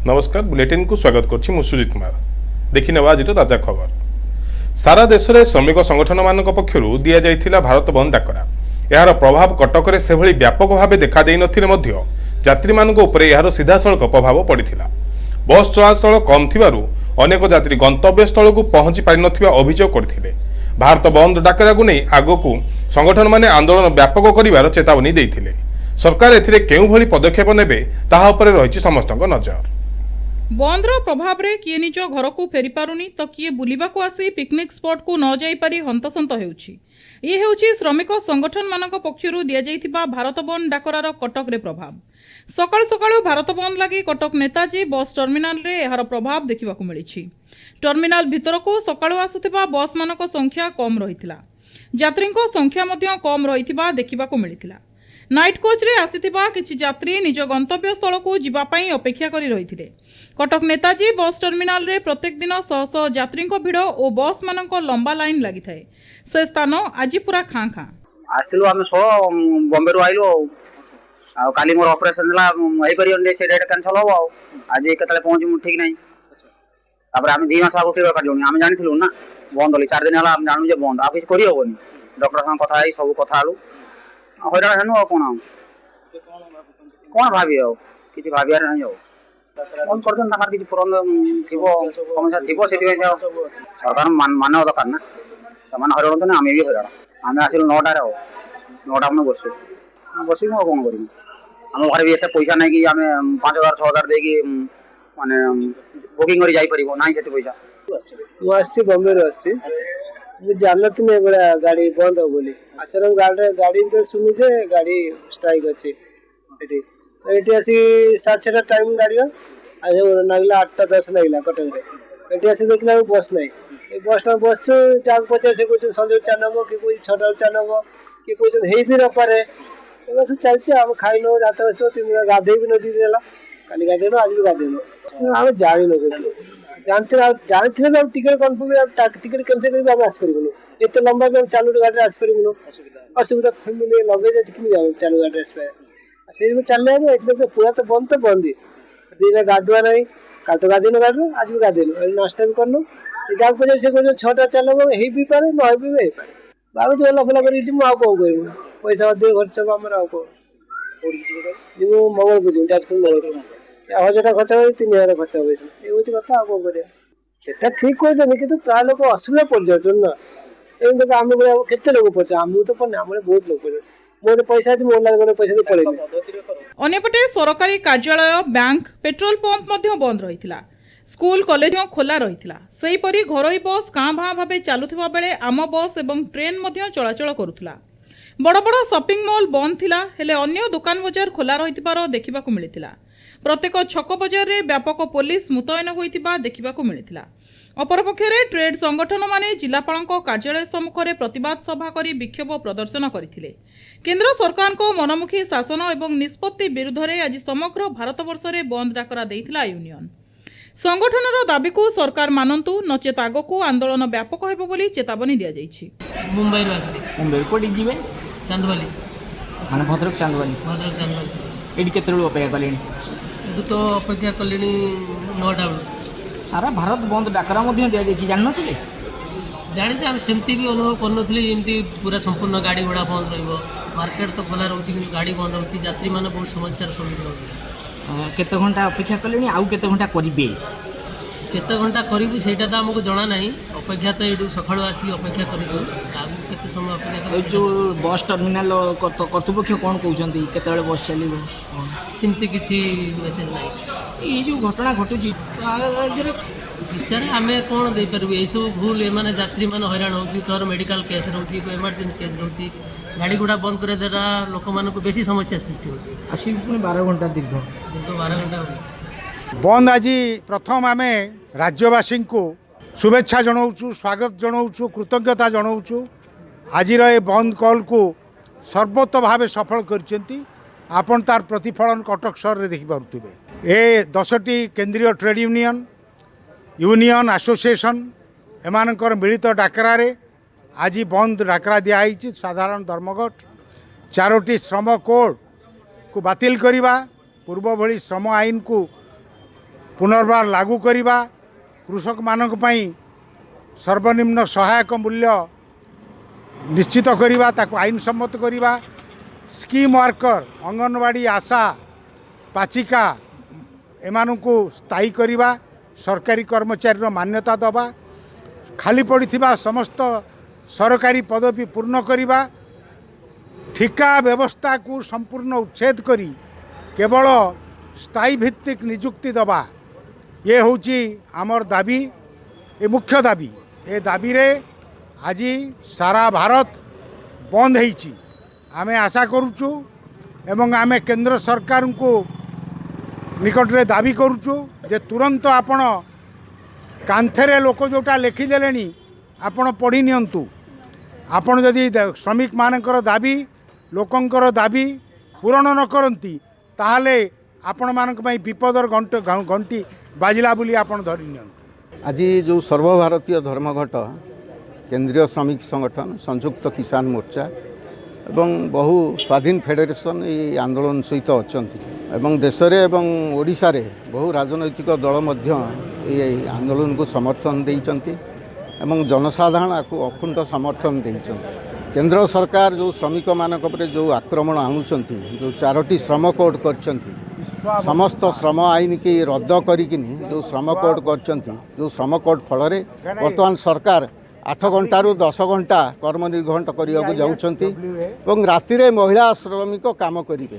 नमस्कार बुलेटिन को स्वागत करछि मु सुजित कुमार। देखि नेबा आज ताजा खबर। सारा देश में श्रमिक संगठन मान पक्षर दि जाइथिला भारत बंद डाकरा। यार प्रभाव कटक से सेभली व्यापक भाव देखा देई नथिले मध्य यात्री मानक उपरे यार सीधासळख प्रभाव पड़िथिला। बस चलाचल कम थिबारु अनेक यात्री गंतव्य स्थल को पहुंची पारि नथिबा अभियोग करथिले। भारत बंद डाकरा को नहीं आगकू संगठन माने आंदोलन व्यापक करिवार चेतावनी देइथिले। सरकार एथिरे केउ भली पदक्षेप नेबे ताहा उपरे रहिछि समस्तक नजर। बंदर प्रभाव रे किए निज घर को फेरी पारुनी तो किए बुलिबा को आसी पिकनिक स्पॉट को न जाई पारी हंतसंत हेउछि। ये हेउछि श्रमिक संगठन मानक पक्षरु दिया जाइथिबा भारत बंद डाकरार कटक रे प्रभाव। सकाळ सकाळ भारत बंद लागि कटक नेताजी बस टर्मिनाल रे एहार प्रभाव देखिबा को मिलिछि। टर्मिनाल भितर को सकाळ आसुथिबा बस मानक संख्या कम रहिथिला। यात्रीको संख्या मध्य कम रहिथिबा देखिबा को मिलिथिला। नाइट कोच रे आसीथिबा किछि यात्री निज गंतव्य स्थल को जीवा पई अपेक्षा करी रहिथिले। कटक नेताजी बस टर्मिनाल रे प्रत्येक दिन शह शह यात्री भिड़ और बस मानक लंबा लाइन लगी थाए। से स्थान आज पूरा खाँ खाँ आसलु आम सो बॉम्बे रु आइलु आ काली मोर ऑपरेशन ला एई परियन से डेट कैंसिल हो आज केतले पहुंची ठीक नहीं। तापर आम 2 मास आगु टिकट काटलुनी आम जानिथिलु ना बंद होली 4 दिन हला आम जानू जे बंद आ किछ करी होबनी। डॉक्टर संग कथा आई सब कथा आलु होइरा हेनु कोन भाबी हो किछ भाबियार नहीं हो बंद कर देन ताकर किछ पुरन थिबो समस्या थिबो सेति सरकार मानव दरकार ना समान हरण तो आम भी हरण आम आसिल 9टा रे 9टा में बसु बसी मो कोन करी आम घर भी एते पैसा नहीं कि आम 5000 6000 दे कि माने बुकिंग करी जाई परिबो नाही सेति पैसा मु आसी बॉम्बे रे आसी मु जानत ने बड़ा गाड़ी बंद हो बोली अचानक गाड़ी तो सुनी जे गाड़ी स्ट्राइक अछि एटी एटी आसी 7:30 टाइम गाड़ी आज नगला 8:10 लगला कटक रे एटी आसी देखला बस नहीं ए बस में बस जाग पचार से कुछ संजय चानबो कि कोई छटा चानबो कि कोई हेई भी न पारे बस चलछि हम खाइलो जाता सो 3 दिन गाधे भी नदी देला काली गाधेनो आज भी गाधेनो हम जानि न जानते ना टिकट कंफर्म टिकट कैंसिल करबे हम आस परिबो एते लंबा भी हम चालू गाड़ी आस परिबो असुविधा फैमिली लगेज किनि जाबे चालू गाड़ी आस पे से में चलले हम एकदम पूरा तो बंद दिन गाधुआ नहीं काल तो गाधेनो गाड़ी आज भी गाधेनो नाश्ता भी करनो जाग पजे से को छटा चलबो हेई भी पारे न हेई भी पारे बाबू जो लफला करी जी आ को करबो पैसा दे खर्च हमर आ को जो मंगल बुझु जातकुल मंगल हजारा खर्च हो 3000 खर्च हो ये कथा को करे सेटा ठीक हो जाने कि प्राय लोक असुविधा पड़ जाते ना एम आम केते लोग पड़े आम तो पड़े आम बहुत लोग पड़े मोर पैसा मोर लगे पैसा दे पड़े। अन्यपटे सरकारी कार्यालय बैंक पेट्रोल पंप मध्य बंद रहिथिला। स्कूल कॉलेज खोला रहिथिला। सेही परी घरोई बस काँ भाँ भावे चलुथिबा बेले आम बस एवं ट्रेन मध्य चलाचल करुथिला। बड़ बड़ शॉपिंग मॉल बंद थिला हेले अन्य दुकान बजार खोला रहिथिबार देखिबाकू मिलिथिला। प्रत्येक छक बजार रे व्यापक पुलिस मुतयन होइतिबा देखिबाकू मिलिथिला। अपरपक्षरे ट्रेड संगठन माने जिलापालको कार्यालय सम्मुखरे प्रतिवाद सभा करी विक्षोभ प्रदर्शन करथिले। केंद्र सरकार को मनमुखी शासन एवं निष्पत्ति विरुद्ध रे आज समग्र भारतवर्ष रे बंद डाकरा देइथिला यूनियन। संगठनर दाबी को सरकार मानंतु नचेत आगको आंदोलन व्यापक हेबो बोली चेतावनी दिया जाइछि। मुंबई कोडी जीवे चांदवाली माने भद्रक चांदवाली एडी केतरो अपेक्षा कलेनी तो अपेक्षा कलेनी 9टा सारा भारत बंद डाकरा मध्य दिया जाइछि जान नथिले जानि हम सेमती भी अनुभव करनथली एमती पूरा संपूर्ण गाड़ी घोड़ा बंद रहिबो मार्केट तो खोला रहउछि कि गाड़ी बंद होछि यात्री माने बहुत समस्या सम्मुखीन होछि। केते घंटा अपेक्षा कलेनी आउ केते घंटा करिबे केते घंटा करिबु सेटा तो हमको जणा नाही अपेक्षा तो एडू सखाळु आसी अपेक्षा करिछु आगु केते समय अपेक्षा जो बस टर्मिनल कर्तृपक्ष कोन कहउछंती केते बेले बस चलिबो सेमती किछि मेसेज नाही। ये जो घटना घटुची विचार आम कौन दे पारू ये सब भूल एमाने यात्री मैंने हैरान होती थोर मेडिकल केस रोची इमरजेंसी केस रोची गाड़ी गुड़ा बंद कर द्वारा लोक मान बेसी समस्या सृष्टि होती आसी 12 घंटा दीर्घ 12 घंटा हो बंद आज प्रथम आम राज्यवासी को शुभेच्छा जनाऊँ स्वागत जनाऊँ कृतज्ञता जनाऊँ आज बंद कल को सर्वोत्त भाव सफल कर आपण तार प्रतिफलन कटक सहर में देखिपे ए 10टी केंद्रीय ट्रेड यूनियन एसोसिएशन एमानकर मिलित डाकरारे आज बंद डाकरा दिखाई साधारण धर्मघट 4टी श्रम कोड को बातिल करवा पूर्व भली श्रम आईन को पुनर्बार लागू करिबा, कृषक मानक पई सर्वनिम्न सहायक मूल्य निश्चित करिबा, ताको आईन सम्मत करिबा, स्कीम वर्कर अंगनवाड़ी आशा पाचिका एमानकु स्थायी करिबा, सरकारी कर्मचारी मान्यता दबा, खाली पड़िथिबा समस्त सरकारी पदवी पूर्ण करिबा, ठिका व्यवस्था को संपूर्ण उच्छेद करी केवल स्थायी भित्तिक नियुक्ति दबा, ये होची आमर दाबी, ये मुख्य दाबी। ए दाबी रे आज सारा भारत बंद होईची। आमे आशा करूचु एवं आमे केंद्र सरकार को निकट रे दाबी करूचु जे तुरंत आपण कांथेरे लोक जोटा लिखिदेले आपण पढ़ी नियंतु। आपण जदि श्रमिक मानकर दाबी लोकंकर दाबी पूरण न करती ताहले आपण मानक पई विपदर घंटी बाजिला बोली आपण धरि नियंतु। आज जो सर्वभारतीय धर्मघट केंद्रीय श्रमिक संगठन संयुक्त किसान मोर्चा एवं बहु स्वाधीन फेडरेशन ये आंदोलन सहित अछंती एवं देश रे एवं ओडिशा रे बहु राजनैतिक दल मध्य ये आंदोलन को समर्थन देइचंती एवं जनसाधारण को अखुंड समर्थन देइचंती। केंद्र सरकार जो श्रमिक मानक पर जो आक्रमण आणुचंती, जो 4टी श्रम कोड करचंती, समस्त श्रम आईन की रद्द करिकिनी जो श्रम कोड करचंती, जो श्रम कोड फल रे वर्तमान सरकार 8 घंटारू 10 घंटा कर्म निर्घंट करने जाउछंती एवं राति रे महिला श्रमिक काम करिवे।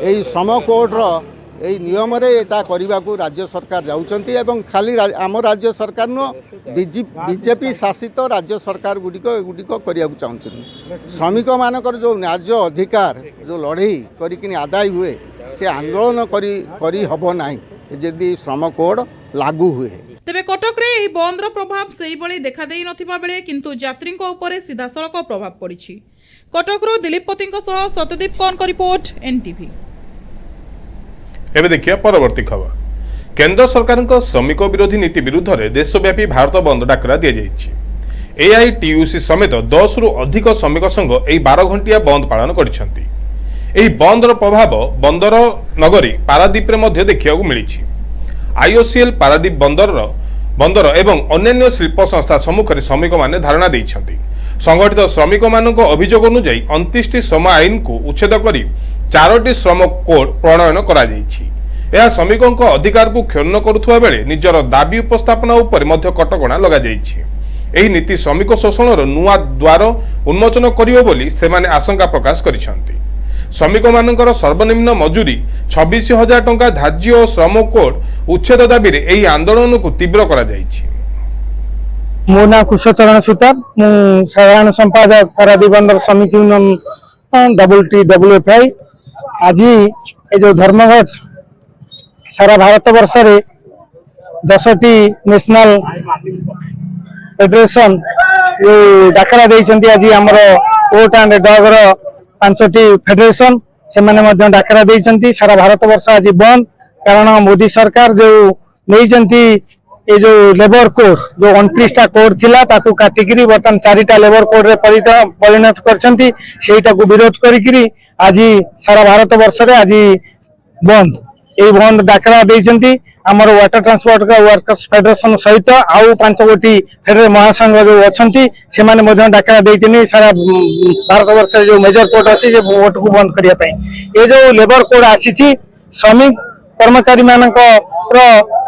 एई श्रम कोड रो एई नियम रे एटा करबा को राज्य सरकार जाउछंती एवं खाली आम राज्य सरकार नो बीजेपी शासित राज्य सरकार गुडिको करिया को चाहछन। श्रमिक मानकर जो न्याय अधिकार जो लड़ाई करिकिनी आदाय हुए से आंदोलन करी हबो नाही यदि श्रम कोड लागू हुए। तेबे कटक रे एही बंदर प्रभाव सेही बळी देखा देई नथिबा बेले किंतु यात्रींको उपरे सीधासळख प्रभाव पड़िछि। कटकरू दिलीप पतिंको सह सत्यदीप कौनक रिपोर्ट एनटीवी। एबे देखिए परवर्ती खबर। केंद्र सरकार श्रमिक विरोधी नीति विरुद्ध में देशव्यापी भारत बंद डाकरा दि जाइछि। एआईटीयूसी समेत 10 रु अधिक श्रमिक संघ एही 12 घंटिया बंद पालन करिसेंती। एही बंदर प्रभाव बंदर नगरी पारादीप रे मध्य देखिବାକୁ मिलिछि। आईओसीएल पारादीप बंदर एवं अन्य शिल्प संस्था सम्मुख श्रमिक माने धारणा देइछंती। संगठित श्रमिक मानक अभियोग अनुसार 29टी श्रम आईन को उच्छेद करी 4टी श्रम कोड प्रणयन करा जाइछि। यह श्रमिकों अधिकार को क्षुण्ण करुवा बेले निजर दाबी उपस्थापना उपर मध्य कटकणा लगा जाइछि। एही नीति श्रमिक शोषणर नुआ द्वार उन्मोचन करिवो बोली सेमाने आशंका प्रकाश करिसेंती। श्रमिक मानकर सर्वनिम्न मजूरी 26,000 टंका धार्य और श्रम कोड उच्छेद दाबी रे एही आंदोलन को तीव्र करा जाइछि। मो ना कुशचरण सुतार, मु साधारण संपादक पारादीप बंदर श्रमिक यूनियन WTWFI। आज ये जो धर्मघट सारा भारत वर्ष रे 10टी नेशनल फेडरेशन ये डाकरा देइछंती। आज हमर ओट एंड डॉग रो 5टी फेडरेशन से माने डाकरा देइछंती। सारा भारत वर्ष आज बंद, कारण मोदी सरकार जो नहीं ये जो लेबर कोड जो 29टा कोड थिला ताकू काटिकी बर्तमान 4टा लेबर कोड रे परिणत करछंती। सेटा को विरोध करिकी आज सारा भारत वर्ष रे आज बंद ये बंद डाकरा देइछंती। हमर वाटर ट्रांसपोर्ट का वर्कर्स फेडरेशन सहित आउ 5 गोटी फेडरेशन महासंघ जो अछंती से माने मध्य डाकरा देइछनी। सारा भारत वर्ष जो मेजर कोड अछि जे वोट को बंद करिया पई ये जो लेबर कोड आसीछि श्रमिक कर्मचारी मानक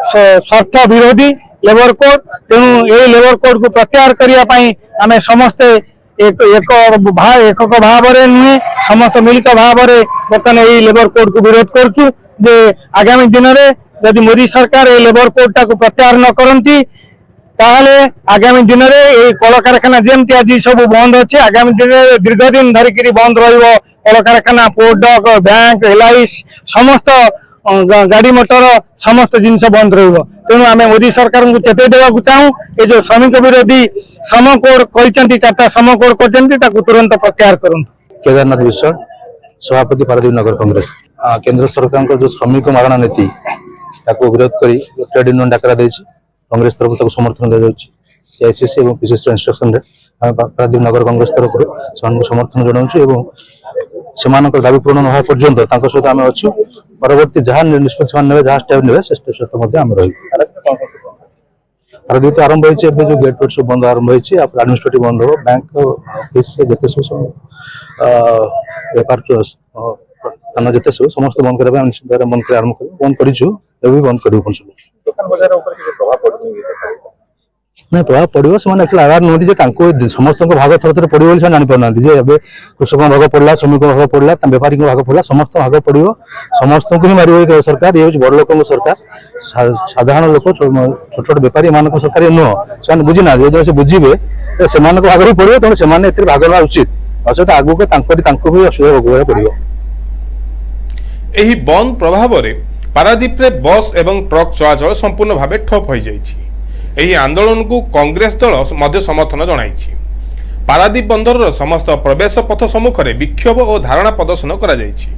स्वार्थ विरोधी लेबर कोड। तेणु ये लेबर कोड को प्रत्याहार करिया पई आमे समस्ते एकक भाव रे नुहे समस्त मिलित भाव रे बर्तमान ये लेबर कोड को विरोध करछु जे आगामी दिन रे यदि मोदी सरकार ये लेबर कोड को प्रत्याहार न करती ताहले आगामी दिन रे ये कल कारखाना जेमती आज सब बंद अच्छे आगामी दिन में दीर्घ दिन धरिकी बंद रहिबो। कल कारखाना पोर्ट डक बैंक एलआईसी समस्त गाड़ी मोटर समस्त जिनस बंद रहिबो। तेणु आम मोदी सरकार को चेताई देवाक चाहूँ ये जो श्रमिक विरोधी श्रम कोड कहते 4टा श्रम कोड कर तुरंत प्रत्याहार करूँ। केदारनाथ विश्व सभापति पारादीप नगर कांग्रेस। केंद्र सरकार जो श्रमिक मारणा नीति विरोध कर ट्रेड यूनियन डाकरा देछि। कांग्रेस तरफ समर्थन दिया जाउछि। आईसीसी और पीसीसी इंस्ट्रक्शन रे पारादीप नगर कांग्रेस तरफ समर्थन जनाउछु। ସେମାନଙ୍କର ଦାବି ପୂରଣ ନ ହେବା ପର୍ଯ୍ୟନ୍ତ ତାଙ୍କ ସହିତ ଆମେ ଅଛୁ। ପରବର୍ତ୍ତୀ ଯାହା ନିଷ୍ପତ୍ତି ସେମାନେ ନେବେ, ଯାହା ଷ୍ଟେପ୍ ନେବେ, ସେ ଷ୍ଟେପ୍ ସହିତ ମଧ୍ୟ ଆମେ ରହିବୁ। ଆରମ୍ଭ ହେଇଛି, ଏବେ ଯୋଉ ଗେଟ୍ ଫେଟ୍ ସବୁ ବନ୍ଦ ଆରମ୍ଭ ହେଇଛି, ଆଡମିନିଷ୍ଟ୍ରେଟିଭ ବନ୍ଦ ହବ, ବ୍ୟାଙ୍କ ଅଫିସ ଯେତେ ସବୁ ବେପାର ସ୍ଥାନ ଯେତେ ସବୁ ସମସ୍ତେ ବନ୍ଦ କରିବା ପାଇଁ ନିଶ୍ଚିତ ଭାବରେ ବନ୍ଦ କରି ଆରମ୍ଭ କରିବୁ, ବନ୍ଦ କରିଛୁ, ଏବେ ବି ବନ୍ଦ କରିବୁ। ନାଇଁ ପ୍ରଭାବ ପଡିବ, ସେମାନେ ଆୱାର ନୁହନ୍ତି ଯେ ତାଙ୍କୁ ସମସ୍ତଙ୍କ ଭାଗ ଥରେ ଥରେ ପଡିବ ବୋଲି ସେମାନେ ଜାଣିପାରୁନାହାନ୍ତି ଯେ ଏବେ କୃଷକଙ୍କ ଭାଗ ପଡିଲା, ଶ୍ରମିକଙ୍କ ଭାଗ ପଡିଲା, ବେପାରୀଙ୍କ ଭାଗ ପଡିଲା, ସମସ୍ତଙ୍କ ଭାଗ ପଡିବ, ସମସ୍ତଙ୍କୁ ହିଁ ମାରିବ ଏ ସରକାର। ଇଏ ହଉଛି ବଡ ଲୋକଙ୍କ ସରକାର, ସାଧାରଣ ଲୋକ ଛୋଟ ଛୋଟ ବେପାରୀ ଏମାନଙ୍କ ସରକାର ନୁହଁ। ସେମାନେ ବୁଝିନାହାନ୍ତି, ଯେତେବେଳେ ସେ ବୁଝିବେ ସେମାନଙ୍କ ଭାଗରେ ପଡିବ, ତେଣୁ ସେମାନେ ଏଥିରେ ଭାଗ ନେବା ଉଚିତ। ଅଚେତ ଆଗକୁ ତାଙ୍କୁ ବି ଅସୁବିଧା ଭୋଗିବାକୁ ପଡିବ। ଏହି ବନ୍ଦ ପ୍ରଭାବରେ ପାରାଦୀପରେ ବସ୍ ଏବଂ ଟ୍ରକ୍ ଚଳାଚଳ ସମ୍ପୂର୍ଣ୍ଣ ଭାବେ ଠପ୍ ହୋଇଯାଇଛି। ଏହି ଆନ୍ଦୋଳନକୁ କଂଗ୍ରେସ ଦଳ ମଧ୍ୟ ସମର୍ଥନ ଜଣାଇଛି। ପାରାଦୀପ ବନ୍ଦରର ସମସ୍ତ ପ୍ରବେଶ ପଥ ସମ୍ମୁଖରେ ବିକ୍ଷୋଭ ଓ ଧାରଣା ପ୍ରଦର୍ଶନ କରାଯାଇଛି।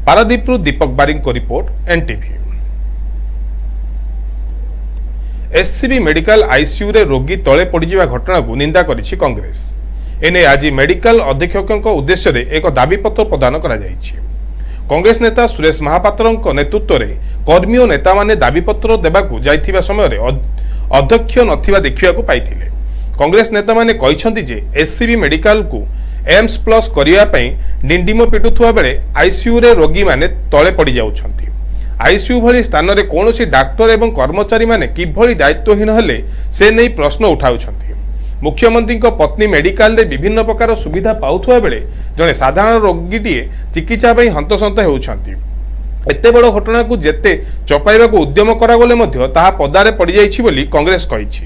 ପାରାଦୀପରୁ ଦୀପକ ବାରିଙ୍କ ରିପୋର୍ଟ, ଏନ୍ଟିଭି। ଏସ୍ସିବି ମେଡିକାଲ ଆଇସିୟୁରେ ରୋଗୀ ତଳେ ପଡ଼ିଯିବା ଘଟଣାକୁ ନିନ୍ଦା କରିଛି କଂଗ୍ରେସ। ଏନେଇ ଆଜି ମେଡିକାଲ ଅଧୀକ୍ଷକଙ୍କ ଉଦ୍ଦେଶ୍ୟରେ ଏକ ଦାବିପତ୍ର ପ୍ରଦାନ କରାଯାଇଛି। କଂଗ୍ରେସ ନେତା ସୁରେଶ ମହାପାତ୍ରଙ୍କ ନେତୃତ୍ୱରେ କର୍ମୀ ଓ ନେତାମାନେ ଦାବିପତ୍ର ଦେବାକୁ ଯାଇଥିବା ସମୟରେ ଅଧ୍ୟକ୍ଷ ନଥିବା ଦେଖିବାକୁ ପାଇଥିଲେ। କଂଗ୍ରେସ ନେତାମାନେ କହିଛନ୍ତି ଯେ ଏସ୍ସିବି ମେଡିକାଲକୁ ଏମ୍ସ ପ୍ଲସ୍ କରିବା ପାଇଁ ଡିଣ୍ଡିମ ପିଟୁଥିବା ବେଳେ ଆଇସିୟୁରେ ରୋଗୀମାନେ ତଳେ ପଡ଼ିଯାଉଛନ୍ତି। ଆଇସିୟୁ ଭଳି ସ୍ଥାନରେ କୌଣସି ଡାକ୍ତର ଏବଂ କର୍ମଚାରୀମାନେ କିଭଳି ଦାୟିତ୍ୱହୀନ ହେଲେ ସେ ନେଇ ପ୍ରଶ୍ନ ଉଠାଉଛନ୍ତି। ମୁଖ୍ୟମନ୍ତ୍ରୀଙ୍କ ପତ୍ନୀ ମେଡିକାଲରେ ବିଭିନ୍ନ ପ୍ରକାର ସୁବିଧା ପାଉଥିବା ବେଳେ ଜଣେ ସାଧାରଣ ରୋଗୀଟିଏ ଚିକିତ୍ସା ପାଇଁ ହନ୍ତସନ୍ତ ହେଉଛନ୍ତି। ଏତେ ବଡ଼ ଘଟଣାକୁ ଯେତେ ଚପାଇବାକୁ ଉଦ୍ୟମ କରାଗଲେ ମଧ୍ୟ ତାହା ପଦାରେ ପଡ଼ିଯାଇଛି ବୋଲି କଂଗ୍ରେସ କହିଛି।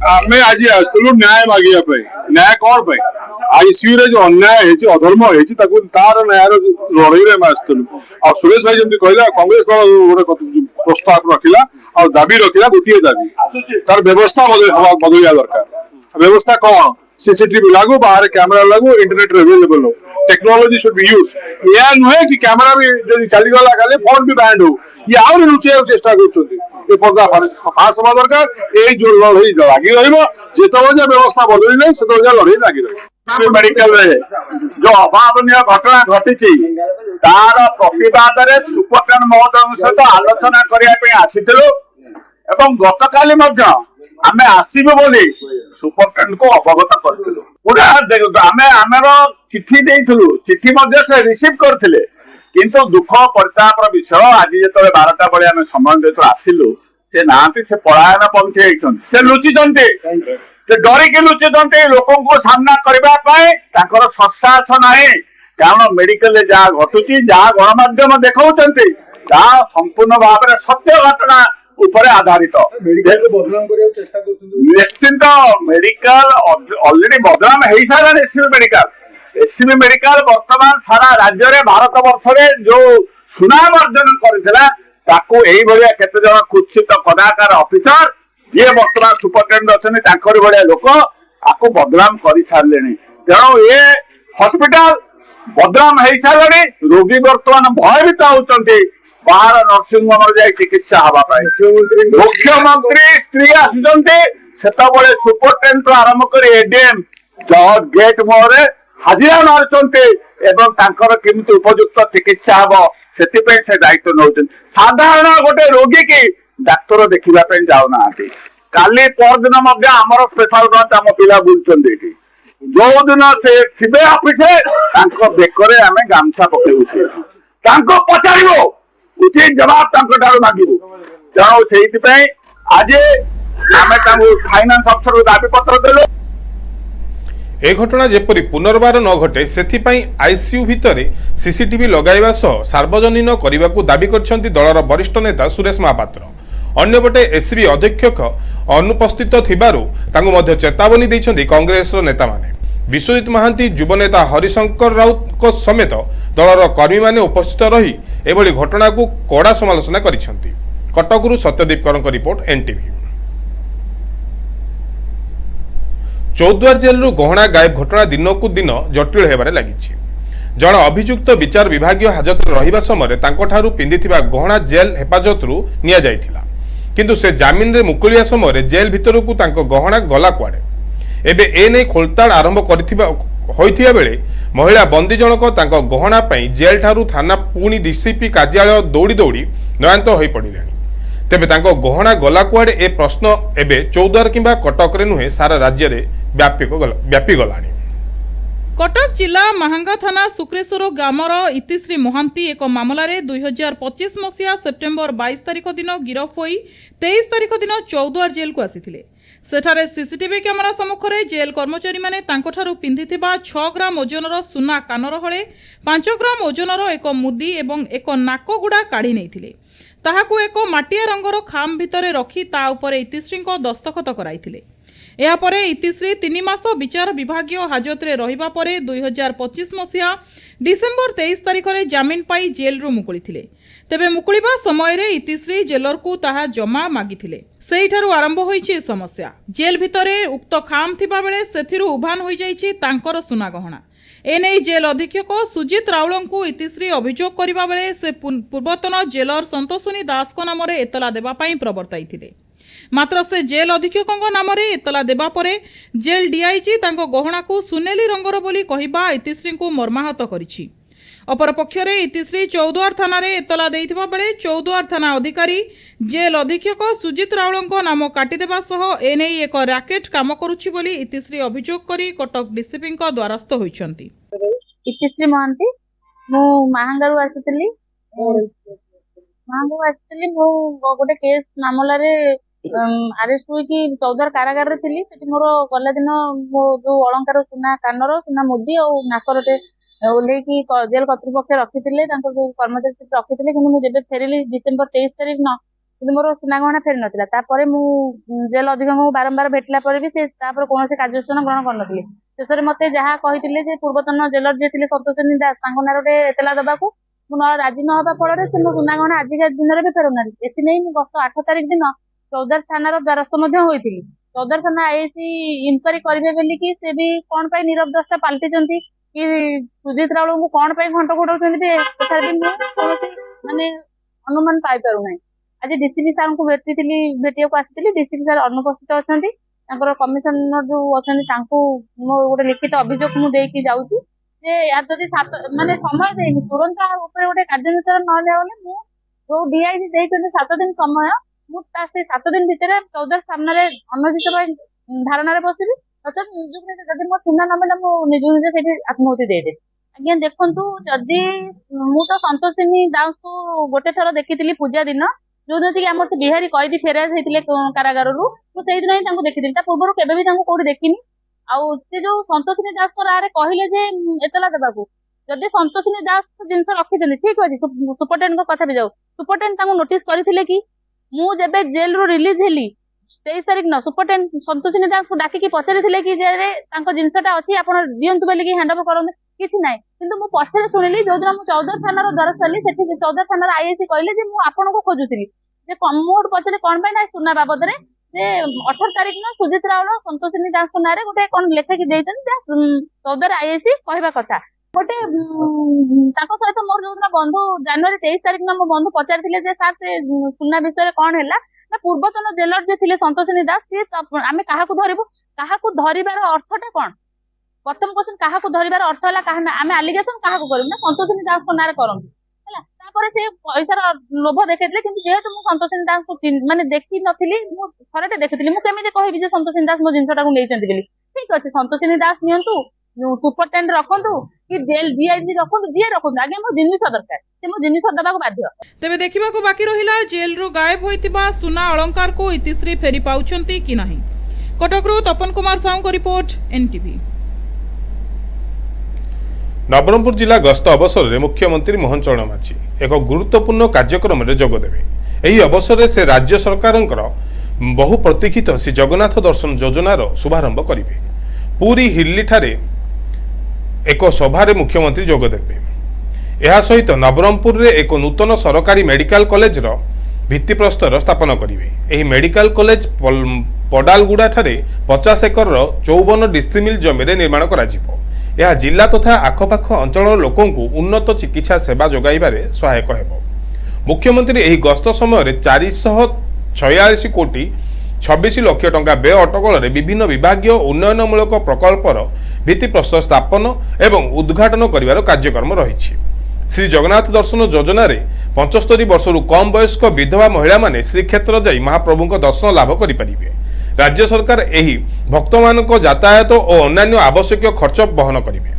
ଆମେ ଆଜି ଆସିଥିଲୁ ନ୍ୟାୟ ମାଗିବା ପାଇଁ। ନ୍ୟାୟ କଣ ପାଇଁ? ଆଇସିୟୁ ରେ ଯୋଉ ଅନ୍ୟାୟ ହେଇଛି, ଅଧର୍ମ ହେଇଛି, ତାକୁ ତାର ନ୍ୟାୟର ଲଢେଇରେ ଆମେ ଆସିଥିଲୁ। ଆଉ ସୁରେଶ ଭାଇ ଯେମିତି କହିଲା, କଂଗ୍ରେସ ଦଳ ଗୋଟେ ପ୍ରସ୍ତାବ ରଖିଲା ଆଉ ଦାବି ରଖିଲା, ଗୋଟିଏ ଦାବି, ତାର ବ୍ୟବସ୍ଥା ବଦଳିବା ଦରକାର। ବ୍ୟବସ୍ଥା କଣ? सीसीटीवी लागू, बाहर कैमरा लागू, इंटरनेट अवेलेबल हो, टेक्नोलॉजी शुड बी यूज्ड। यह नुहे कि कैमरा भी जो चली गला खाली फोन भी बैंड हो, ये आउरी लुचेया चेष्टा करछथि। ए पर्दा फास हवा दरकार। ए जो लड़ाई लागी रहिबो, जेतबे व्यवस्था बदली नै सेतबे लड़ाई लागी रहिबो। मेडिकल रे जो अभावनीय घटना घटिछि तार प्रतिवाद रे सुपरटेंडेंट महोदय सहित आलोचना करिया पे आसीथिलु एवं गतकाली मध्य आमे आसीबो बोली सुपरटेंडेंट को अवगत करथिलु। पूरा आमे आमर चिट्ठी देइथिलु, चिट्ठी मध्य से रिसीव करथिले, किंतु दुख परितापर विषय आज जेतबे 12टा बळे आमे समय देतो आसिलु, से नांती से पलायन पंथी हेइछन, से लुचिचंती, से डरी के लुचिचंती। लोकन को सामना करबा पाए तांकर सत्साहस नाही, कारण मेडिकल जा घटुची, जा गणमाध्यम देखाउचंती, ता संपूर्ण भाबरे सत्य घटना ऊपर आधारित। निश्चिंत मेडिकल ऑलरेडी बदनाम हो सारा एससीबी मेडिकल वर्तमान सारा राज्य रे भारत वर्ष रे जो सुनाम अर्जन करथिला ताको एही भलिया केते जण कुचित कदाकार ऑफिसर ये वर्तमान सुपरटेंडेंट अछन तांकर भलिया लोक आको बदनाम करि सारलेनी। तेणु ये हॉस्पिटल बदनाम हो सारे, रोगी वर्तमान भयभीत होउचंती बाहर नर्सिंग होम जाए चिकित्सा हवा पाए। मुख्यमंत्री स्त्री आसुचंती सेतबळे सुपरटेंडेंट आरंभ कर एडीएम जज गेट मोहरे हाजिरा मारुचंती एवं तांकर केमिति उपयुक्त चिकित्सा हबो सेति पे से दायित्व नउचंती। साधारण गोटे रोगी की डाक्टर देखिबा पे जाउ नाहांती। काली पर दिन मध्य हमर स्पेशल ब्रांच हम पिला बुलचंती एठी, जो दिन से थिबे ऑफिस तांको बेकरे हमें गामछा पकेउ छी, तांको पचारिबो उचित जवाब तांको मांगू। तेणु से आज आम फाइनान्स अफसर दाबी पत्र देलु। ए घटना जेपरी पुनर्बार न घटे सेथिपाई आईसीयू भितरे सीसीटीवी लगाइबा सह सार्वजनीन करबाकू दाबी करछन्ती दलर वरिष्ठ नेता सुरेश महापात्र। अन्यपटे एससीबी अध्यक्ष अनुपस्थित थिबारु तांको मध्य चेतावनी दैछन्ती कांग्रेस नेता माने। विश्वजित महांती, युवनेता हरिशंकर राउत समेत दलर कर्मी माने उपस्थित रही एभली घटना को कड़ा समालोचना करिसेंती। कटकरू सत्यदीप करंक रिपोर्ट, एनटीवी। चौद्वार जेलरू गहना गायब घटना दिनकू दिन जटिल हेबारे लागिछि। जण अभियुक्त विचार विभागीय हाजत रहिबा समय तांकोठारू पिंदिथिबा गहना जेल हेफाजतरू निया जाइथिला, किंतु से जामिन रे मुकुलिया समय जेल भितरकू तांको गहना गला कुआडे। एबे ए नै खोलताड़ आरंभ होइथिबा बेले महिला बंदी जनक तांको गहना पई जेल ठारू थाना पुणी डीसीपी कार्यालय दौड़ी दौड़ी नयंत होई पड़िलेनी। तेबे तांको गहना गला कुआडे ए प्रश्न एबे चौद्वार किंबा कटक रे नुहे सारा राज्य रे व्यापी गलानी। कटक जिला महांगा थाना शुक्रेश्वर ग्रामर इतिश्री महांती एक मामला रे 2025 मसीहा सेप्टेम्बर 22 तारिख दिन गिरफ होई 23 तारिख दिन चौद्वार जेल को आसीथिले। सेठारे सीसीटीवी कैमेरा सम्मुख में जेल कर्मचारी माने तांकोठारु पिंधिथिबा 6 ग्राम ओजनर सुना कानर हळे 5 ग्राम ओजनर एक मुदी एवं एक नाकगुड़ा काढ़ी नैथिले। ताहाकू एक माटिया रंगर खाम भितरे रखी ता उपरे इतिश्री दस्तखत कराइथिले। एहापरे इतिश्री 3 मास विचार विभागीय हाजत रे रहिबा परे 2025 मसीहा डिसेम्बर 23 तारिख रे जामिन पाई जेल रु मुकुलिथिले। तेबे मुकुलिबा समय रे इतिश्री जेलर को ताहा जमा मागिथिले। सेहिठारु आरंभ होईछि समस्या। जेल भितरे उक्त खाम थिबा बेले सेथिरु उभान होई जाईछि तांकर सुना गहना। एने जेल अधीक्षक सुजित राउलंकु इतिश्री अभियोग करिबा बेले से पूर्वतन जेलर संतोषिनी दास को नाम रे एतला देबा पई प्रवर्ताइथिले। मात्र से जेल अधीक्षक नाम रे एतला देबा परे जेल डीआईजी तांको गहना को सुनेली रंगर बोली कहिबा इतिश्री को मर्माहत करिछि। अपर पक्षरे इतिश्री चौद्वार थाना रे एतला देइथिबा बेले चौद्वार थाना अधिकारी जेल अधीक्षक सुजित राउलंको नाम काटिदेबा सह एने एक रैकेट काम करुछि बोली इतिश्री अभियोग करी कटक डीसीपी को द्वारस्थ होइछंती। इतिश्री महांती मु महांगारु आसितली मु गोटे केस मामला रे अरेस्ट हुई कि चौद्वार कारागार रे थिली। सेठी मोर गला दिन मो जो अलंकार सुना कानर सुना मुदी और नाकरटे ओल्हे की जेल कर्तृपक्ष रखिथिले तांको जो कर्मचारी से रखिथिले किंतु मु जेबे फेरिली डिसेंबर 23 तारिख न किंतु मोर सुना गहना फेरि नथिला। तापरे मु जेल अधीक्षक को बारंबार भेटला परे भी से तापर कोनोसी कार्यानुष्ठान ग्रहण करनथिले। शेषरे मते जहा कहिथिले जे पूर्वतन जेलर जे थिले संतोषिनी दास तांको नारोटे एतला दबाकू मु न राजी न हबा फଳରେ से मो सुना गहना आजिका दिन रे भी फेरुनारी। एथि नै मु गत 8 तारिख दिन चौद्वार थानार द्वारस्थ मध्य होइथिली। चौद्वार थाना आईसी इनक्वारी करिवे बेली कि से भी कोन पई नीरव दस्ता पाल्टिचंती कि सुजित राउल को कोन पई घंटा घोड़ाउछंती बे कथा भी मु कोनोसी माने अनुमान पाई पारु नै। आज डीसीपी सार को भेटिया को आसीथिली। डीसीपी सार अनुपस्थित अछंती। तांकर कमिशनर जो अछंती तांको मो गोटे लिखित अभियोग मु देकी जाउची जे या जदी माने समय देनी तुरंत ऊपर गोटे कार्यानुष्ठान न लेवले मु जो डीआईजी देइछंती 7 दिन समय मु ता से 7 दिन भितर चौद्वार सामने अनधित धारणा रे बसिबी अच्छा जदि मो सुना न मिला मु निजु निजे सेठी आत्महत्या दे दे। आज्ञा देखंतु जदि मु तो संतोषिनी दास को गोटे थर देखिथिली पूजा दिन जो दिन कि हमर से बिहारी कैदी फेरार हेतिले कारागार रु मु सेहि दिन ही तांको देखिथिली। ता पूर्व केबे भी तांको कोडी देखिनी। आ से जो संतोषिनी दास को रारे कहिले जे एतला देबाकू जदि संतोषिनी दास जिनस रखिछनी ठीक अछि सुपरटेंडेंट को कथा भी जाऊ सुपरटेंडेंट तांको नोटिस करिथिले कि मु जेबे जेल रो रिलीज हेली 23 तारिख न सुपरटेंडेंट संतोषिनी दास को डाकी पचारिथिले कि जे रे तांको जिनसटा अछि आपण दियंतु बेली कि हैंड ओवर करन किछि नाही किंतु मु पछरे सुनिली जो दिन मु चौद्वार थानार द्वारस्थ हेली सेठी चौद्वार थानार आईएससी कहले जे मु आपण को खोजुथिली जे मोड पछरे कोन पय नाही सुना बाबद रे जे 18 तारिख न सुजित राउल संतोषिनी दास को नारे गोटे कोन लेखा कि देइछन जे चौद्वार आईएससी कहबा कथा गोटे ताको सहित मोर जो दिन बंधु जनवरी 23 तारिख न मो बंधु पचारिथिले जे सर से सुना विषय कोन हैला ना पूर्वतन जेलर जे थिले संतोषिनी दास सी आमे काहाकू धरिबो काहाकू धरिबार अर्थटा कोन प्रथम क्वेश्चन काहाकू धरिबार अर्थ हला काहा आमे एलिगेशन काहाकू करू ना संतोषिनी दास को नारे करम हला तापर से पैसार लोभ देखैतले किंतु जेहेतु मु संतोषिनी दास को माने देखि नथिली मु थरटे देखिथिली मु केमिते कहबी जे संतोषिनी दास मो जिंसटा को लेचंती बोली ठीक अछि संतोषिनी दास नियंतु सुपरटेंडेंट रखंतु कि जेल डीआईजी रखंतु जे रखंतु आगे मो जिनिस दरकार से मो जिनिस दबाको बाध्य। तेबे देखिबा को बाकी रहिला जेल रो गायब होइतिबा सुना अलंकार को इतिश्री फेरी पाउछंती कि नाही। कटक रो तपन कुमार साहू को रिपोर्ट एनटीवी। नवरंगपुर जिला गस्त अवसर में मुख्यमंत्री मोहन चरण माझी एक गुरुत्वपूर्ण कार्यक्रम में जोगदेवे। यही अवसर में से राज्य सरकार बहु प्रतीक्षित श्री जगन्नाथ दर्शन योजनार शुभारंभ करेंगे। पूरी हिल्ली ठारे एक सभारे मुख्यमंत्री जोगदेवे। यह सहित नवरंगपुर रे एक नूतन सरकारी मेडिकल कॉलेज रो भित्तिप्रस्तर स्थापन करेंगे। यही मेडिकल कॉलेज पडालगुड़ा ठारे 50 एकर 54 डिसिमिल जमी निर्माण करा जिवो। यह जिला तथा आखपाख अंचल लोकों को उन्नत चिकित्सा सेवा जोगाइबारे सहायक हेबो। मुख्यमंत्री एही गस्त समय 446 कोटी 26 लाख टंका व्यय अटकल विभिन्न विभागीय उन्नयनमूलक प्रकल्पर ଭିତ୍ତିପ୍ରସ୍ତର ସ୍ଥାପନ ଏବଂ ଉଦ୍ଘାଟନ କରିବାର କାର୍ଯ୍ୟକ୍ରମ ରହିଛି। ଶ୍ରୀ ଜଗନ୍ନାଥ ଦର୍ଶନ ଯୋଜନାରେ 75 ବର୍ଷରୁ କମ୍ ବୟସ୍କ ବିଧବା ମହିଳାମାନେ ଶ୍ରୀକ୍ଷେତ୍ର ଯାଇ ମହାପ୍ରଭୁଙ୍କ ଦର୍ଶନ ଲାଭ କରିପାରିବେ। ରାଜ୍ୟ ସରକାର ଏହି ଭକ୍ତମାନଙ୍କ ଯାତାୟାତ ଓ ଅନ୍ୟାନ୍ୟ ଆବଶ୍ୟକୀୟ ଖର୍ଚ୍ଚ ବହନ କରିବେ।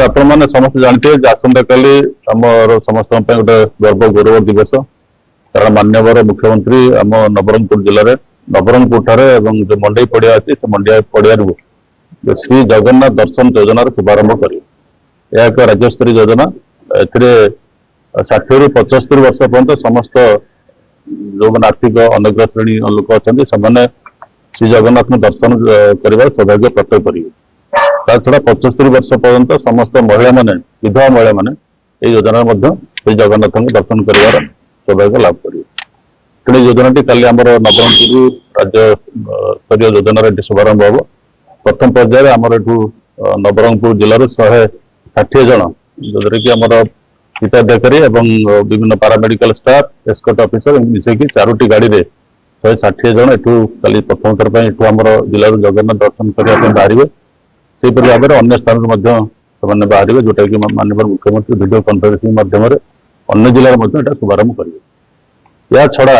ଆପଣମାନେ ସମସ୍ତେ ଜାଣିଥିବେ ଯେ ଆସନ୍ତାକାଲି ଆମର ସମସ୍ତଙ୍କ ପାଇଁ ଗୋଟେ ଗର୍ବ ଗୌରବ ଦିବସ। କାରଣ ମାନ୍ୟବର ମୁଖ୍ୟମନ୍ତ୍ରୀ ଆମ ନବରଙ୍ଗପୁର ଜିଲ୍ଲାରେ ନବରଙ୍ଗପୁର ଠାରେ ଏବଂ ଯୋଉ ମଣ୍ଡେଇ ପଡ଼ିଆ ଅଛି ସେ ମଣ୍ଡେଇ ପଡ଼ିଆରୁ ଶ୍ରୀ ଜଗନ୍ନାଥ ଦର୍ଶନ ଯୋଜନାର ଶୁଭାରମ୍ଭ କରିବେ। ଏହା ଏକ ରାଜ୍ୟସ୍ତରୀୟ ଯୋଜନା। ଏଥିରେ 60ରୁ 75 ବର୍ଷ ପର୍ଯ୍ୟନ୍ତ ସମସ୍ତ ଯୋଉମାନେ ଆର୍ଥିକ ଅନଗ୍ର ଶ୍ରେଣୀ ଲୋକ ଅଛନ୍ତି ସେମାନେ ଶ୍ରୀ ଜଗନ୍ନାଥଙ୍କୁ ଦର୍ଶନ କରିବାର ସୌଭାଗ୍ୟ ପ୍ରାପ୍ତ କରିବେ। ତା ଛଡ଼ା 75 ବର୍ଷ ପର୍ଯ୍ୟନ୍ତ ସମସ୍ତ ମହିଳାମାନେ ବିଧବା ମହିଳାମାନେ ଏହି ଯୋଜନାରେ ମଧ୍ୟ ଶ୍ରୀ ଜଗନ୍ନାଥଙ୍କୁ ଦର୍ଶନ କରିବାର ସୌଭାଗ୍ୟ ଲାଭ କରିବେ। ତେଣୁ ଏହି ଯୋଜନାଟି କାଲି ଆମର ନବରଙ୍ଗପୁର ରାଜ୍ୟସ୍ତରୀୟ ଯୋଜନାର ଏଠି ଶୁଭାରମ୍ଭ ହେବ। ପ୍ରଥମ ପର୍ଯ୍ୟାୟରେ ଆମର ଏଠୁ ନବରଙ୍ଗପୁର ଜିଲ୍ଲାରୁ 160 ଜଣ ଯୋଉଥିରେ କି ଆମର ହିତାଧିକାରୀ ଏବଂ ବିଭିନ୍ନ ପାରାମେଡିକାଲ ଷ୍ଟାଫ ଏସ୍କର୍ଟ ଅଫିସର ମିଶେଇକି 4ଟି ଗାଡ଼ିରେ 160 ଜଣ ଏଠୁ କାଲି ପ୍ରଥମ ଥର ପାଇଁ ଏଠୁ ଆମର ଜିଲ୍ଲାରୁ ଜଗନ୍ନାଥ ଦର୍ଶନ କରିବା ପାଇଁ ବାହାରିବେ। ସେହିପରି ଭାବରେ ଅନ୍ୟ ସ୍ଥାନରୁ ମଧ୍ୟ ସେମାନେ ବାହାରିବେ, ଯୋଉଟାକି ମାନ୍ୟବର ମୁଖ୍ୟମନ୍ତ୍ରୀ ଭିଡିଓ କନଫରେନ୍ସିଂ ମାଧ୍ୟମରେ ଅନ୍ୟ ଜିଲ୍ଲାରେ ମଧ୍ୟ ଏଟା ଶୁଭାରମ୍ଭ କରିବେ। ଏହା ଛଡ଼ା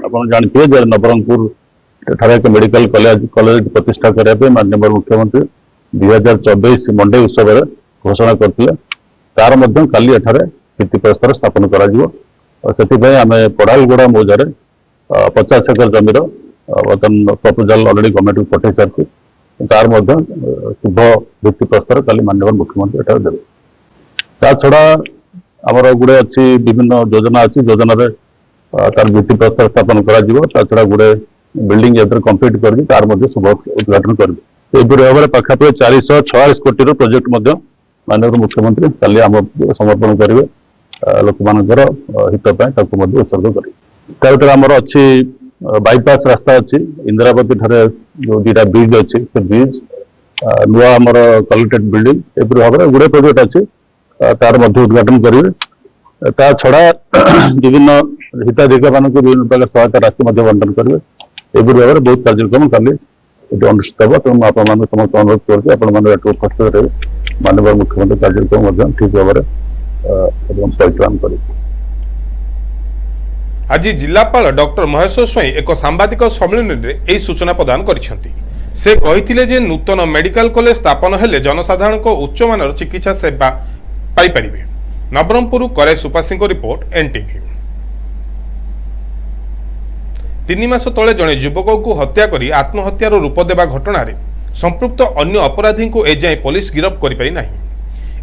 ଆପଣ ଜାଣିଥିବେ ଯେ ନବରଙ୍ଗପୁର ଏଠାରେ ଏକ ମେଡିକାଲ କଲେଜ ପ୍ରତିଷ୍ଠା କରିବା ପାଇଁ ମାନ୍ୟବର ମୁଖ୍ୟମନ୍ତ୍ରୀ 2024 ମଣ୍ଡେଇ ଉତ୍ସବରେ ଘୋଷଣା କରିଥିଲେ। ତାର ମଧ୍ୟ କାଲି ଏଠାରେ ଭିତ୍ତିପ୍ରସ୍ତର ସ୍ଥାପନ କରାଯିବ। ସେଥିପାଇଁ ଆମେ ପଢାଲଗୁଡ଼ା ମୌଜାରେ 50 ଏକର ଜମିର ବର୍ତ୍ତମାନ ପ୍ରପୋଜାଲ ଅଲରେଡି ଗଭର୍ଣ୍ଣମେଣ୍ଟକୁ ପଠାଇ ସାରିଛୁ। ତାର ମଧ୍ୟ ଶୁଭ ଭିତ୍ତିପ୍ରସ୍ତର କାଲି ମାନ୍ୟବର ମୁଖ୍ୟମନ୍ତ୍ରୀ ଏଠାରେ ଦେବେ। ତା ଛଡ଼ା ଆମର ଗୁଡ଼େ ଅଛି ବିଭିନ୍ନ ଯୋଜନା ଅଛି, ଯୋଜନାରେ ତାର ଭିତ୍ତିପ୍ରସ୍ତର ସ୍ଥାପନ କରାଯିବ। ତା ଛଡ଼ା ଗୁଡ଼େ ବିଲ୍ଡିଂ ଏଥିରେ କମ୍ପ୍ଲିଟ୍ କରିକି ତାର ମଧ୍ୟ ଶୁଭ ଉଦ୍ଘାଟନ କରିବେ। ଏହିପରି ଭାବରେ ପାଖାପାଖି 446 କୋଟିର ପ୍ରୋଜେକ୍ଟ ମଧ୍ୟ ମାନ୍ୟବର ମୁଖ୍ୟମନ୍ତ୍ରୀ କାଲି ଆମ ସମର୍ପଣ କରିବେ। ଲୋକମାନଙ୍କର ହିତ ପାଇଁ ତାକୁ ମଧ୍ୟ ଉତ୍ସର୍ଗ କରିବେ। ତା ଭିତରେ ଆମର ଅଛି ବାଇପାସ୍ ରାସ୍ତା ଅଛି, ଇନ୍ଦିରାବତୀ ଠାରେ ଯୋଉ 2ଟା ବ୍ରିଜ ଅଛି ସେ ବ୍ରିଜ, ନୂଆ ଆମର କଲେକ୍ଟରେଟ୍ ବିଲ୍ଡିଂ, ଏପରି ଭାବରେ ଗୁଡ଼େ ପ୍ରୋଜେକ୍ଟ ଅଛି, ତାର ମଧ୍ୟ ଉଦ୍ଘାଟନ କରିବେ। ତା ଛଡ଼ା ବିଭିନ୍ନ ହିତାଧିକାରୀମାନଙ୍କୁ ବିଭିନ୍ନ ପ୍ରକାର ସହାୟତା ରାଶି ମଧ୍ୟ ବଣ୍ଟନ କରିବେ। ଏପରି ଭାବରେ ବହୁତ କାର୍ଯ୍ୟକ୍ରମ କାଲି ଏଠି ଅନୁଷ୍ଠିତ ହେବ। ତେଣୁ ମୁଁ ଆପଣମାନଙ୍କୁ ସମସ୍ତ ଅନୁରୋଧ କରୁଛି ଆପଣମାନେ ଏଠୁ ଉପସ୍ଥିତ ରହିବେ। ମାନ୍ୟବର ମୁଖ୍ୟମନ୍ତ୍ରୀ କାର୍ଯ୍ୟକ୍ରମ ମଧ୍ୟ ଠିକ୍ ଭାବରେ ପରିଚାଳନା କରିବେ। ଆଜି ଜିଲ୍ଲାପାଳ ଡକ୍ଟର ମହେଶ୍ୱର ସ୍ୱାଇଁ ଏକ ସାମ୍ବାଦିକ ସମ୍ମିଳନୀରେ ଏହି ସୂଚନା ପ୍ରଦାନ କରିଛନ୍ତି। ସେ କହିଥିଲେ ଯେ ନୂତନ ମେଡିକାଲ କଲେଜ ସ୍ଥାପନ ହେଲେ ଜନସାଧାରଣଙ୍କ ଉଚ୍ଚମାନର ଚିକିତ୍ସା ସେବା ପାଇପାରିବେ। ନବରଙ୍ଗପୁର କରେ ସୁପାସିଙ୍କ ରିପୋର୍ଟ ଏନ୍ଟିଭି। 3 ମାସ ତଳେ ଜଣେ ଯୁବକଙ୍କୁ ହତ୍ୟା କରି ଆତ୍ମହତ୍ୟାର ରୂପ ଦେବା ଘଟଣାରେ ସମ୍ପୃକ୍ତ ଅନ୍ୟ ଅପରାଧୀଙ୍କୁ ଏଯାଏଁ ପୋଲିସ ଗିରଫ କରିପାରି ନାହିଁ।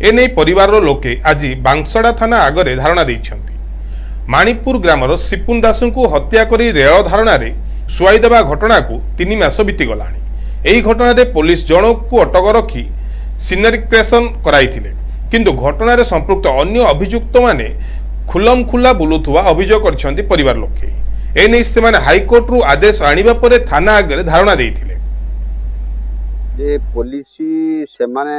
ଏନେଇ ପରିବାରର ଲୋକେ ଆଜି ବାଂଶଡ଼ା ଥାନା ଆଗରେ ଧାରଣା ଦେଇଛନ୍ତି। ମାଣିପୁର ଗ୍ରାମର ସିପୁନ ଦାସଙ୍କୁ ହତ୍ୟା କରି ରେଳ ଧାରଣାରେ ଶୁଆଇ ଦେବା ଘଟଣାକୁ 3 ମାସ ବିତିଗଲାଣି। ଏହି ଘଟଣାରେ ପୋଲିସ ଜଣକୁ ଅଟକ ରଖି ସିନେରିକ୍ରେସନ କରାଇଥିଲେ, କିନ୍ତୁ ଘଟଣାରେ ସମ୍ପୃକ୍ତ ଅନ୍ୟ ଅଭିଯୁକ୍ତମାନେ ଖୁଲମଖୁଲା ବୁଲୁଥିବା ଅଭିଯୋଗ କରିଛନ୍ତି ପରିବାର ଲୋକେ। ଏନେଇ ସେମାନେ ହାଇକୋର୍ଟରୁ ଆଦେଶ ଆଣିବା ପରେ ଥାନା ଆଗରେ ଧାରଣା ଦେଇଥିଲେ। ଯେ ପୋଲିସ ସେମାନେ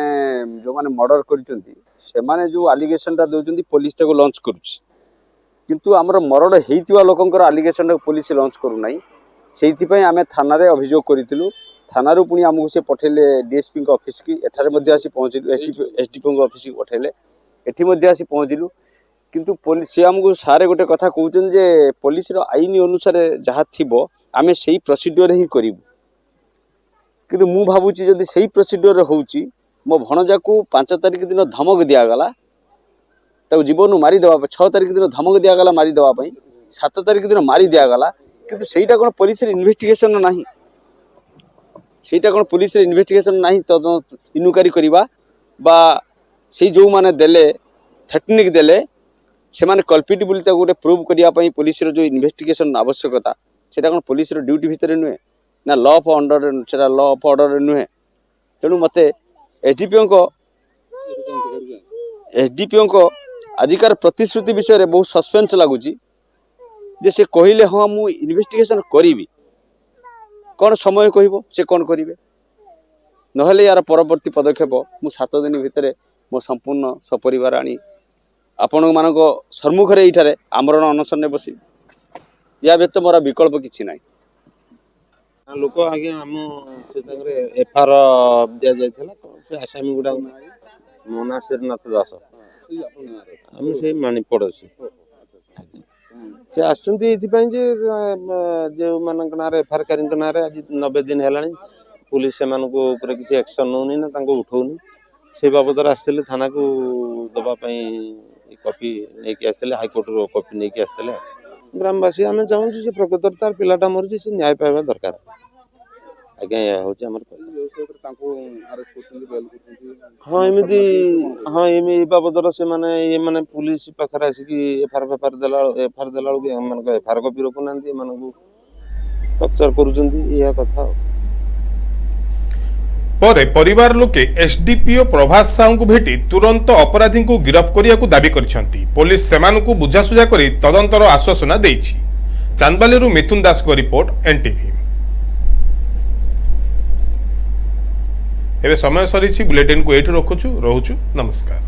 ଯୋଉମାନେ ମର୍ଡର କରିଛନ୍ତି ସେମାନେ ଯୋଉ ଆଲିଗେସନଟା ଦେଉଛନ୍ତି ପୋଲିସ ତାକୁ ଲଞ୍ଚ କରୁଛି, କିନ୍ତୁ ଆମର ମର୍ଡର ହେଇଥିବା ଲୋକଙ୍କର ଆଲିଗେସନଟାକୁ ପୋଲିସ ଲଞ୍ଚ କରୁନାହିଁ। ସେଇଥିପାଇଁ ଆମେ ଥାନାରେ ଅଭିଯୋଗ କରିଥିଲୁ। ଥାନାରୁ ପୁଣି ଆମକୁ ସେ ପଠେଇଲେ ଡିଏସ୍ପିଙ୍କ ଅଫିସକି, ଏଠାରେ ମଧ୍ୟ ଆସି ପହଞ୍ଚିଲୁ। ଏସଡିପିଙ୍କ ଅଫିସକି ପଠେଇଲେ, ଏଠି ମଧ୍ୟ ଆସି ପହଞ୍ଚିଲୁ। କିନ୍ତୁ ସେ ଆମକୁ ସାର୍ ଗୋଟେ କଥା କହୁଛନ୍ତି ଯେ ପୋଲିସର ଆଇନ ଅନୁସାରେ ଯାହା ଥିବ ଆମେ ସେଇ ପ୍ରୋସିଡିଓରେ ହିଁ କରିବୁ। କିନ୍ତୁ ମୁଁ ଭାବୁଛି ଯଦି ସେଇ ପ୍ରୋସିଡିଓରେ ହେଉଛି, ମୋ ଭଣଜାକୁ 5 ତାରିଖ ଦିନ ଧମକ ଦିଆଗଲା ତାକୁ ଜୀବନରୁ ମାରିଦେବା ପାଇଁ, 6 ତାରିଖ ଦିନ ଧମକ ଦିଆଗଲା ମାରିଦେବା ପାଇଁ, 7 ତାରିଖ ଦିନ ମାରି ଦିଆଗଲା। କିନ୍ତୁ ସେଇଟା କ'ଣ ପୋଲିସର ଇନଭେଷ୍ଟିଗେସନ ନାହିଁ? ସେଇଟା କ'ଣ ପୋଲିସର ଇନଭେଷ୍ଟିଗେସନ ନାହିଁ? ଇନକ୍ୱାରି କରିବା ବା ସେଇ ଯେଉଁମାନେ ଦେଲେ ଥ୍ରେଟନିକ୍ ଦେଲେ ସେମାନେ କଲ୍ପିଟ୍ ବୋଲି ତାକୁ ଗୋଟେ ପ୍ରୁଭ୍ କରିବା ପାଇଁ ପୋଲିସର ଯେଉଁ ଇନଭେଷ୍ଟିଗେସନ ଆବଶ୍ୟକତା, ସେଇଟା କ'ଣ ପୋଲିସର ଡ୍ୟୁଟି ଭିତରେ ନୁହେଁ ନା ଲ ଅଫ୍ ଅର୍ଡରରେ? ସେଇଟା ଲ ଅଫ୍ ଅର୍ଡରରେ ନୁହେଁ। ତେଣୁ ମୋତେ ଏସଡିପିଓଙ୍କ ଆଜିକାର ପ୍ରତିଶ୍ରୁତି ବିଷୟରେ ବହୁତ ସସ୍ପେନ୍ସ ଲାଗୁଛି ଯେ ସେ କହିଲେ ହଁ ମୁଁ ଇନଭେଷ୍ଟିଗେସନ କରିବି, କ'ଣ ସମୟ କହିବ ସେ କ'ଣ କରିବେ, ନହେଲେ ୟାର ପରବର୍ତ୍ତୀ ପଦକ୍ଷେପ ମୁଁ 7 ଦିନ ଭିତରେ ମୋ ସମ୍ପୂର୍ଣ୍ଣ ସପରିବାର ଆଣି ଆପଣମାନଙ୍କ ସମ୍ମୁଖରେ ଏଇଠାରେ ଆମରଣ ଅନଶନରେ ବସିବି। ୟା ବ୍ୟତୀତ ମୋର ବିକଳ୍ପ କିଛି ନାହିଁ। ଲୋକ ଆଜ୍ଞା ଆମ ସେ ତାଙ୍କର ଏଫଆର ଦିଆଯାଇଥିଲା ସେ ଆସାମୀ ଗୁଡାକ ମୋ ନାଁ ଶ୍ରୀନାଥ ଦାସ ଆମେ ସେଇ ମାଣି ପଡୋଶୀ ସେ ଆସୁଛନ୍ତି ଏଇଥିପାଇଁ ଯେ ଯେଉଁମାନଙ୍କ ନାଁରେ ଏଫଆର କାରୀଙ୍କ ନାଁରେ ଆଜି 90 ଦିନ ହେଲାଣି ପୁଲିସ ସେମାନଙ୍କ ଉପରେ କିଛି ଆକ୍ସନ ନେଉନି ନା ତାଙ୍କୁ ଉଠଉନି ସେ ବାବଦରେ ଆସିଥିଲେ ଥାନାକୁ ଦେବା ପାଇଁ କପି ନେଇକି ଆସିଥିଲେ ହାଇକୋର୍ଟରୁ କପି ନେଇକି ଆସିଥିଲେ ଗ୍ରାମବାସୀ ଆମେ ଚାହୁଁଛୁ ସେ ପ୍ରକୃତରେ ତାର ପିଲାଟା ମରୁଛି ସେ ନ୍ୟାୟ ପାଇବା ଦରକାର ଆଜ୍ଞା ଏହା ହେଉଛି ଆମର ହଁ ଏମିତି ଏ ବାବଦର ସେମାନେ ଏମାନେ ପୁଲିସ ପାଖରେ ଆସିକି ଏଫଆର ଦେଲା ବେଳକୁ ଏମାନଙ୍କ ଏଫଆର କପି ରଖୁନାହାନ୍ତି ଏମାନଙ୍କୁ ଟର୍ଚର କରୁଛନ୍ତି ଏହା କଥା ପରେ ପରିବାର ଲୋକେ ଏସଡିପିଓ ପ୍ରଭାସ ସାହୁଙ୍କୁ ଭେଟି ତୁରନ୍ତ ଅପରାଧୀଙ୍କୁ ଗିରଫ କରିବାକୁ ଦାବି କରିଛନ୍ତି ପୋଲିସ ସେମାନଙ୍କୁ ବୁଝାସୁଝା କରି ତଦନ୍ତର ଆଶ୍ୱାସନା ଦେଇଛି ଚାନ୍ଦବାଲିରୁ ମିଥୁନ ଦାସଙ୍କ ରିପୋର୍ଟ ଏନଟିଭି ଏବେ ସମୟ ସରିଛି ବୁଲେଟିନକୁ ଏଇଠୁ ରଖୁଛୁ ନମସ୍କାର।